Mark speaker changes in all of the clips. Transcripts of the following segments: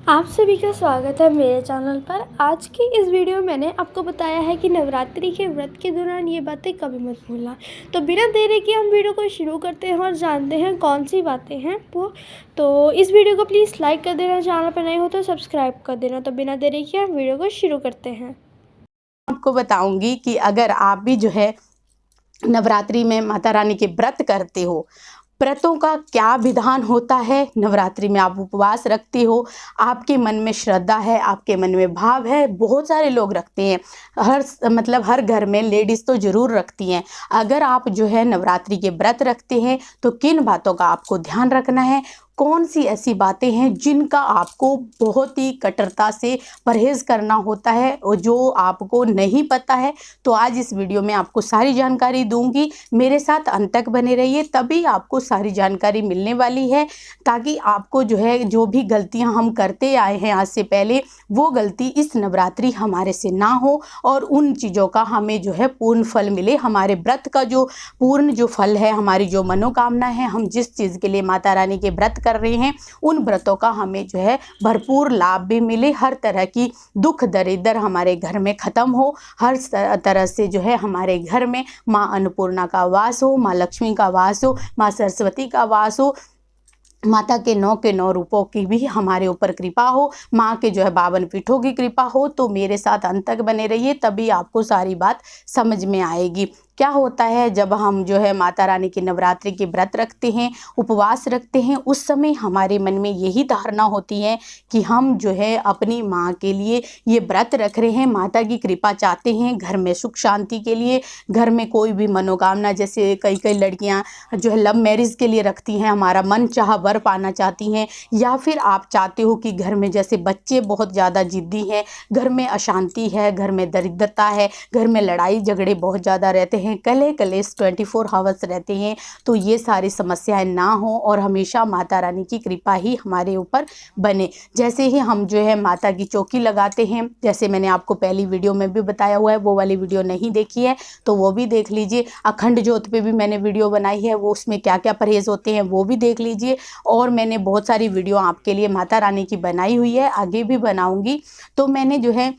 Speaker 1: आप सभी का स्वागत है मेरे चैनल पर। आज की इस वीडियो में मैंने आपको बताया है कि नवरात्रि के व्रत के दौरान ये बातें कभी मत भूलना। तो बिना देरी के हम वीडियो को शुरू करते हैं और जानते हैं कौन सी बातें हैं वो। तो इस वीडियो को प्लीज़ लाइक कर देना, चैनल पर नए हो तो सब्सक्राइब कर देना। तो बिना देरी के हम वीडियो को शुरू करते हैं।
Speaker 2: आपको बताऊंगी कि अगर आप भी जो है नवरात्रि में माता रानी के व्रत करते हो, व्रतों का क्या विधान होता है। नवरात्रि में आप उपवास रखते हो, आपके मन में श्रद्धा है, आपके मन में भाव है। बहुत सारे लोग रखते हैं, हर घर में लेडीज़ तो ज़रूर रखती हैं। अगर आप जो है नवरात्रि के व्रत रखते हैं तो किन बातों का आपको ध्यान रखना है, कौन सी ऐसी बातें हैं जिनका आपको बहुत ही कट्टरता से परहेज़ करना होता है और जो आपको नहीं पता है। तो आज इस वीडियो में आपको सारी जानकारी दूंगी। मेरे साथ अंत तक बने रहिए, तभी आपको सारी जानकारी मिलने वाली है, ताकि आपको जो है जो भी गलतियां हम करते आए हैं आज से पहले, वो गलती इस नवरात्रि हमारे से ना हो और उन चीज़ों का हमें जो है पूर्ण फल मिले। हमारे व्रत का जो पूर्ण जो फल है, हमारी जो मनोकामना है, हम जिस चीज़ के लिए माता रानी के व्रत कर रहे हैं, उन व्रतों का हमें जो है भरपूर लाभ भी मिले। हर तरह की दुख दरिद्र हमारे घर में ख़त्म हो, हर तरह से जो है हमारे घर में माँ अन्नपूर्णा का वास हो, माँ लक्ष्मी का वास हो, माँ सरस्वती का वास हो, माता के 9 रूपों की भी हमारे ऊपर कृपा हो, माँ के जो है 52 पीठों की कृपा हो। तो मेरे साथ अंत तक बने रहिए, तभी आपको सारी बात समझ में आएगी। क्या होता है जब हम जो है माता रानी की नवरात्रि के व्रत रखते हैं, उपवास रखते हैं, उस समय हमारे मन में यही धारणा होती है कि हम जो है अपनी माँ के लिए ये व्रत रख रहे हैं, माता की कृपा चाहते हैं, घर में सुख शांति के लिए, घर में कोई भी मनोकामना, जैसे कई लड़कियाँ जो है लव मैरिज के लिए रखती हैं, हमारा मन चाहा वर पाना चाहती हैं, या फिर आप चाहते हो कि घर में जैसे बच्चे बहुत ज़्यादा जिद्दी हैं, घर में अशांति है, घर में दरिद्रता है, घर में लड़ाई झगड़े बहुत ज़्यादा रहते हैं, कलेश 24 आवर्स रहते हैं। तो ये सारी समस्याएं ना हो और हमेशा माता रानी की कृपा ही हमारे ऊपर बने। जैसे ही हम जो है माता की चौकी लगाते हैं, जैसे मैंने आपको पहली वीडियो में भी बताया हुआ है, वो वाली वीडियो नहीं देखी है तो वो भी देख लीजिए। अखंड ज्योत पे भी मैंने वीडियो बनाई है, वो उसमें क्या क्या परहेज़ होते हैं वो भी देख लीजिए। और मैंने बहुत सारी वीडियो आपके लिए माता रानी की बनाई हुई है, आगे भी बनाऊंगी। तो मैंने जो है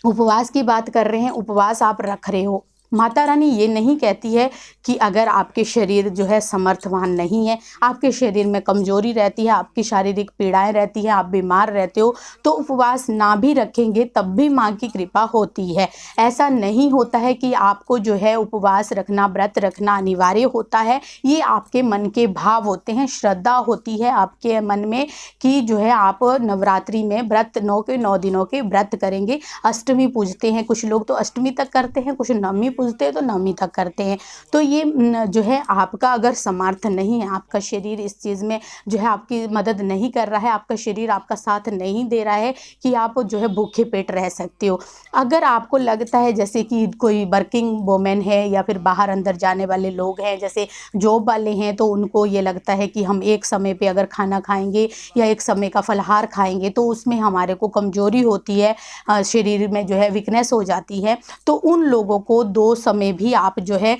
Speaker 2: उपवास की बात कर रहे हैं, उपवास आप रख रहे हो, माता रानी ये नहीं कहती है कि अगर आपके शरीर जो है समर्थवान नहीं है, आपके शरीर में कमजोरी रहती है, आपकी शारीरिक पीड़ाएं रहती हैं, आप बीमार रहते हो, तो उपवास ना भी रखेंगे तब भी माँ की कृपा होती है। ऐसा नहीं होता है कि आपको जो है उपवास रखना, व्रत रखना अनिवार्य होता है। ये आपके मन के भाव होते हैं, श्रद्धा होती है आपके मन में कि जो है आप नवरात्रि में व्रत 9 दिनों के व्रत करेंगे। अष्टमी पूजते हैं कुछ लोग, तो अष्टमी तक करते हैं, कुछ नवमी पूजते हैं तो नवमी तक करते हैं। तो ये जो है आपका अगर समर्थ नहीं है, आपका शरीर इस चीज़ में जो है आपकी मदद नहीं कर रहा है, आपका शरीर आपका साथ नहीं दे रहा है कि आप जो है भूखे पेट रह सकते हो। अगर आपको लगता है जैसे कि कोई वर्किंग वोमेन है या फिर बाहर अंदर जाने वाले लोग हैं, जैसे जॉब वाले हैं, तो उनको ये लगता है कि हम एक समय पे अगर खाना खाएंगे या एक समय का फलाहार खाएंगे तो उसमें हमारे को कमजोरी होती है, शरीर में जो है वीकनेस हो जाती है। तो उन लोगों को 2 समय भी आप जो है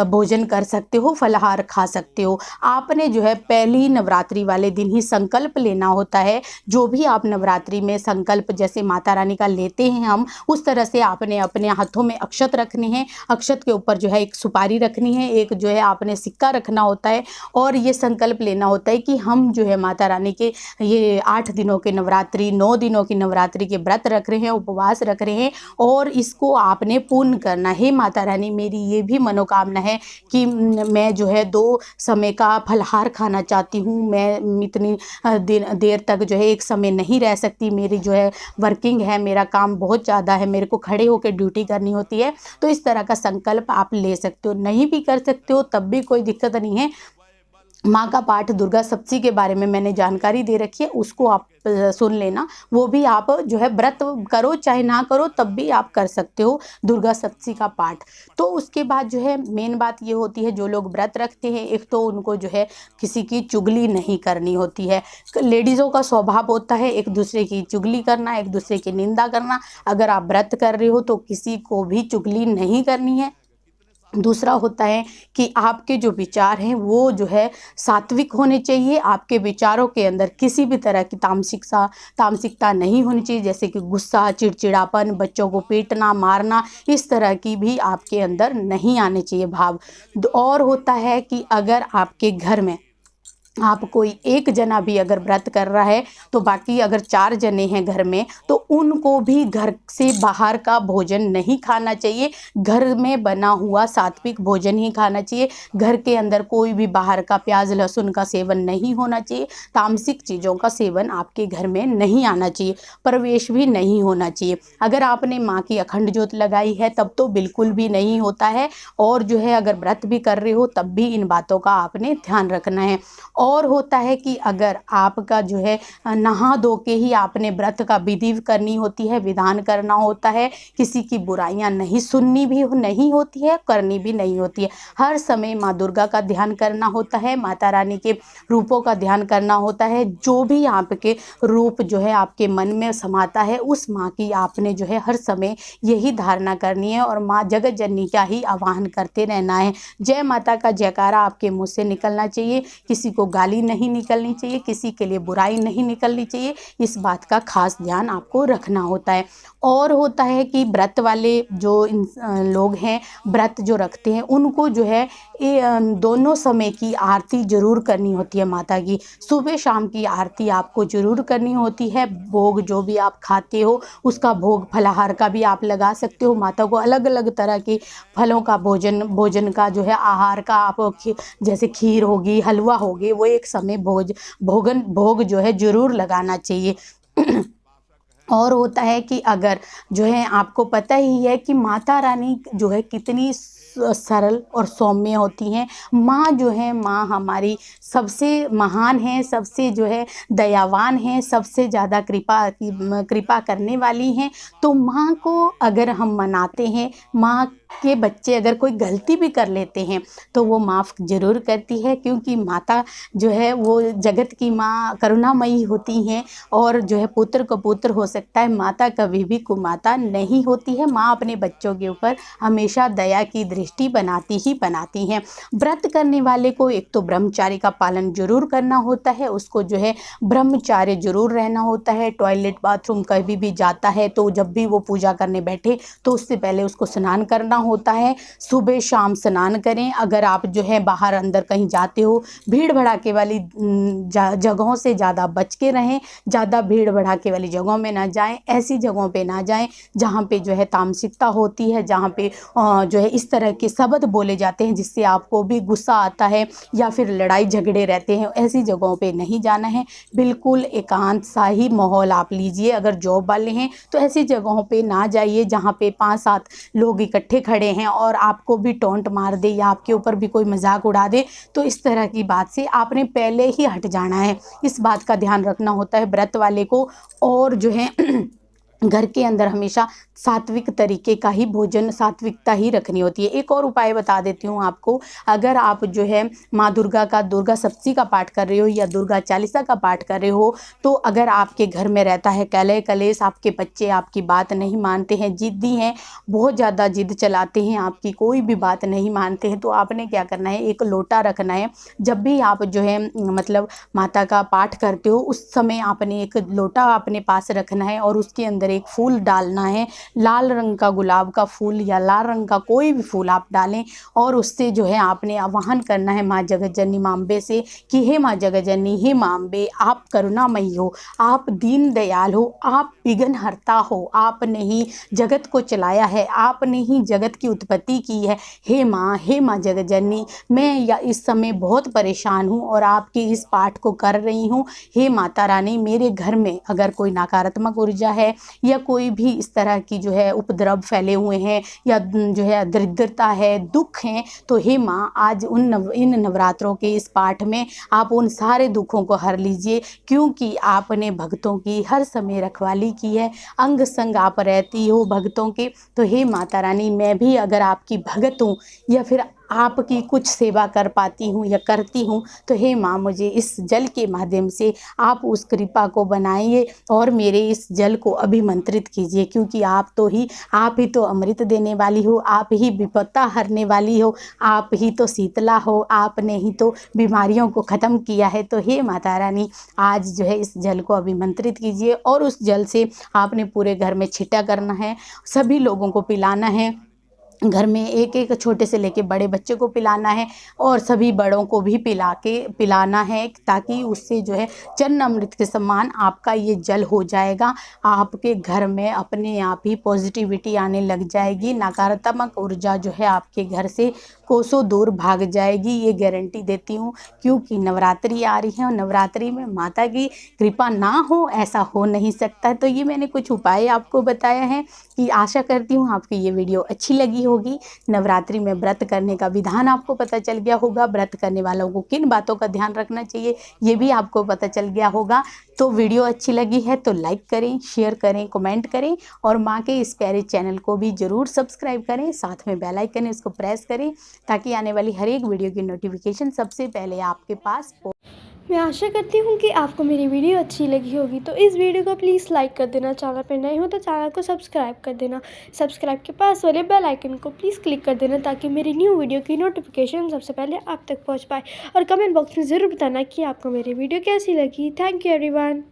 Speaker 2: भोजन कर सकते हो, फलाहार खा सकते हो। आपने जो है पहली नवरात्रि वाले दिन ही संकल्प लेना होता है। जो भी आप नवरात्रि में संकल्प जैसे माता रानी का लेते हैं हम, उस तरह से आपने अपने हाथों में अक्षत रखने हैं, अक्षत के ऊपर जो है एक सुपारी रखनी है, एक जो है आपने सिक्का रखना होता है, और ये संकल्प लेना होता है कि हम जो है माता रानी के ये 8 दिनों के नवरात्रि, 9 दिनों की नवरात्रि के व्रत रख रहे हैं, उपवास रख रहे हैं, और इसको आपने पूर्ण करना है। माता रानी, मेरी ये भी मनोकामना है कि मैं जो है 2 समय का फलाहार खाना चाहती हूँ। मैं इतनी देर तक जो है एक समय नहीं रह सकती, मेरी जो है वर्किंग है, मेरा काम बहुत ज़्यादा है, मेरे को खड़े होकर ड्यूटी करनी होती है। तो इस तरह का संकल्प आप ले सकते हो, नहीं भी कर सकते हो तब भी कोई दिक्कत नहीं है। माँ का पाठ दुर्गा सप्तशी के बारे में मैंने जानकारी दे रखी है, उसको आप सुन लेना। वो भी आप जो है व्रत करो चाहे ना करो तब भी आप कर सकते हो दुर्गा सप्तशी का पाठ। तो उसके बाद जो है मेन बात ये होती है, जो लोग व्रत रखते हैं, एक तो उनको जो है किसी की चुगली नहीं करनी होती है। लेडीज़ों का स्वभाव होता है एक दूसरे की चुगली करना, एक दूसरे की निंदा करना। अगर आप व्रत कर रहे हो तो किसी को भी चुगली नहीं करनी है। दूसरा होता है कि आपके जो विचार हैं वो जो है सात्विक होने चाहिए। आपके विचारों के अंदर किसी भी तरह की तामसिकता नहीं होनी चाहिए, जैसे कि गुस्सा, चिड़चिड़ापन, बच्चों को पीटना, मारना, इस तरह की भी आपके अंदर नहीं आने चाहिए भाव। और होता है कि अगर आपके घर में आप कोई एक जना भी अगर व्रत कर रहा है तो बाकी अगर 4 जने हैं घर में तो उनको भी घर से बाहर का भोजन नहीं खाना चाहिए। घर में बना हुआ सात्विक भोजन ही खाना चाहिए। घर के अंदर कोई भी बाहर का प्याज लहसुन का सेवन नहीं होना चाहिए। तामसिक चीज़ों का सेवन आपके घर में नहीं आना चाहिए, प्रवेश भी नहीं होना चाहिए। अगर आपने माँ की अखंड ज्योत लगाई है तब तो बिल्कुल भी नहीं होता है। और जो है अगर व्रत भी कर रहे हो तब भी इन बातों का आपने ध्यान रखना है। और होता है कि अगर आपका जो है नहा धो के ही आपने व्रत का विधि करनी होती है, विधान करना होता है। किसी की बुराइयां नहीं सुननी भी नहीं होती है, करनी भी नहीं होती है। हर समय माँ दुर्गा का ध्यान करना होता है, माता रानी के रूपों का ध्यान करना होता है। जो भी आपके रूप जो है आपके मन में समाता है उस माँ की आपने जो है हर समय यही धारणा करनी है और माँ जगत जननी का ही आवाहन करते रहना है। जय माता का जयकारा आपके मुँह से निकलना चाहिए। किसी को गाली नहीं निकलनी चाहिए, किसी के लिए बुराई नहीं निकलनी चाहिए। इस बात का खास ध्यान आपको रखना होता है। और होता है कि व्रत वाले जो लोग हैं, व्रत जो रखते हैं, उनको जो है दोनों समय की आरती जरूर करनी होती है माता की। सुबह शाम की आरती आपको जरूर करनी होती है। भोग जो भी आप खाते हो उसका भोग फलाहार का भी आप लगा सकते हो। माता को अलग अलग तरह के फलों का भोजन का जो है आहार का आप जैसे खीर होगी, हलवा होगी, वो एक समय भोग जो है जरूर लगाना चाहिए। और होता है कि अगर जो है आपको पता ही है कि माता रानी जो है कितनी सरल और सौम्य होती हैं। माँ जो है, माँ हमारी सबसे महान है, सबसे जो है दयावान है, सबसे ज़्यादा कृपा करने वाली हैं। तो माँ को अगर हम मनाते हैं, माँ के बच्चे अगर कोई गलती भी कर लेते हैं तो वो माफ़ ज़रूर करती है, क्योंकि माता जो है वो जगत की माँ करुणामयी होती हैं। और जो है पुत्र को पुत्र हो सकता है, माता कभी भी कुमाता नहीं होती है। माँ अपने बच्चों के ऊपर हमेशा दया की दृष्टि बनाती ही बनाती हैं। व्रत करने वाले को एक तो ब्रह्मचार्य का पालन जरूर करना होता है, उसको जो है ब्रह्मचार्य जरूर रहना होता है। टॉयलेट बाथरूम कभी भी जाता है तो जब भी वो पूजा करने बैठे तो उससे पहले उसको स्नान करना होता है। सुबह शाम स्नान करें। अगर आप जो है बाहर अंदर कहीं जाते हो, भीड़ भड़ाके वाली जगहों से ज़्यादा बच के रहें। ज़्यादा भीड़ भड़ाके वाली जगहों में ना जाएं, ऐसी जगहों पे ना जाएं जहाँ पे जो है तामसिकता होती है, जहाँ पे जो है इस तरह के शब्द बोले जाते हैं जिससे आपको भी गुस्सा आता है या फिर लड़ाई झगड़े रहते हैं। ऐसी जगहों पे नहीं जाना है। बिल्कुल एकांत सा ही माहौल आप लीजिए। अगर जॉब वाले हैं तो ऐसी जगहों पे ना जाइए जहाँ पे 5-7 लोग इकट्ठे खड़े हैं और आपको भी टोंट मार दे या आपके ऊपर भी कोई मजाक उड़ा दे। तो इस तरह की बात से आपने पहले ही हट जाना है। इस बात का ध्यान रखना होता है व्रत वाले को। और जो है घर के अंदर हमेशा सात्विक तरीके का ही भोजन, सात्विकता ही रखनी होती है। एक और उपाय बता देती हूँ आपको। अगर आप जो है माँ दुर्गा का दुर्गा सप्तशती का पाठ कर रहे हो या दुर्गा चालीसा का पाठ कर रहे हो, तो अगर आपके घर में रहता है कलह कलेश, आपके बच्चे आपकी बात नहीं मानते हैं, जिद्दी हैं, बहुत ज़्यादा जिद चलाते हैं, आपकी कोई भी बात नहीं मानते हैं, तो आपने क्या करना है, एक लोटा रखना है। जब भी आप जो है मतलब माता का पाठ करते हो उस समय आपने एक लोटा अपने पास रखना है और उसके अंदर एक फूल डालना है। लाल रंग का गुलाब का फूल या लाल रंग का कोई भी फूल आप डालें और उससे जो है आपने आवाहन करना है माँ जगत जननी माँ अम्बे से कि हे माँ जगत जननी, हे माँ अम्बे, आप करुणामयी हो, आप दीन दयाल हो, आप विघ्न हरता हो, आपने ही जगत को चलाया है, आपने ही जगत की उत्पत्ति की है। हे माँ जगत जननी, मैं या इस समय बहुत परेशान हूँ और आपके इस पाठ को कर रही हूँ। हे माता रानी, मेरे घर में अगर कोई नकारात्मक ऊर्जा है या कोई भी इस तरह की जो है उपद्रव फैले हुए हैं या जो है दरिद्रता है, दुख हैं, तो हे माँ आज इन नवरात्रों के इस पाठ में आप उन सारे दुखों को हर लीजिए, क्योंकि आपने भक्तों की हर समय रखवाली की है, अंग संग आप रहती हो भक्तों के। तो हे माता रानी, मैं भी अगर आपकी भगत हूँ या फिर आपकी कुछ सेवा कर पाती हूँ या करती हूँ, तो हे माँ मुझे इस जल के माध्यम से आप उस कृपा को बनाइए और मेरे इस जल को अभिमंत्रित कीजिए, क्योंकि आप ही तो अमृत देने वाली हो, आप ही विपत्ता हरने वाली हो, आप ही तो शीतला हो, आपने ही तो बीमारियों को ख़त्म किया है। तो हे माता रानी, आज जो है इस जल को अभिमंत्रित कीजिए और उस जल से आपने पूरे घर में छिटा करना है, सभी लोगों को पिलाना है। घर में एक एक छोटे से लेके बड़े बच्चे को पिलाना है और सभी बड़ों को भी पिलाना है, ताकि उससे जो है चन्न अमृत के समान आपका ये जल हो जाएगा। आपके घर में अपने आप ही पॉजिटिविटी आने लग जाएगी, नकारात्मक ऊर्जा जो है आपके घर से कोसों दूर भाग जाएगी, ये गारंटी देती हूँ। क्योंकि नवरात्रि आ रही है और नवरात्रि में माता की कृपा ना हो ऐसा हो नहीं सकता। तो ये मैंने कुछ उपाय आपको बताया है कि आशा करती हूँ आपकी ये वीडियो अच्छी लगी होगी। नवरात्रि में व्रत करने का विधान आपको पता चल गया होगा, व्रत करने वालों को किन बातों का ध्यान रखना चाहिए ये भी आपको पता चल गया होगा। तो वीडियो अच्छी लगी है तो लाइक करें, शेयर करें, कमेंट करें और माँ के इस प्यारे चैनल को भी ज़रूर सब्सक्राइब करें, साथ में बेल आइकन है उसको प्रेस करें, ताकि आने वाली हर एक वीडियो की नोटिफिकेशन सबसे पहले आपके पास
Speaker 1: मैं आशा करती हूँ कि आपको मेरी वीडियो अच्छी लगी होगी। तो इस वीडियो को प्लीज़ लाइक कर देना, चैनल पर नए हो तो चैनल को सब्सक्राइब कर देना, सब्सक्राइब के पास वाले बेल आइकन को प्लीज़ क्लिक कर देना, ताकि मेरी न्यू वीडियो की नोटिफिकेशन सबसे पहले आप तक पहुँच पाए। और कमेंट बॉक्स में ज़रूर बताना कि आपको मेरी वीडियो कैसी लगी। Thank you everyone.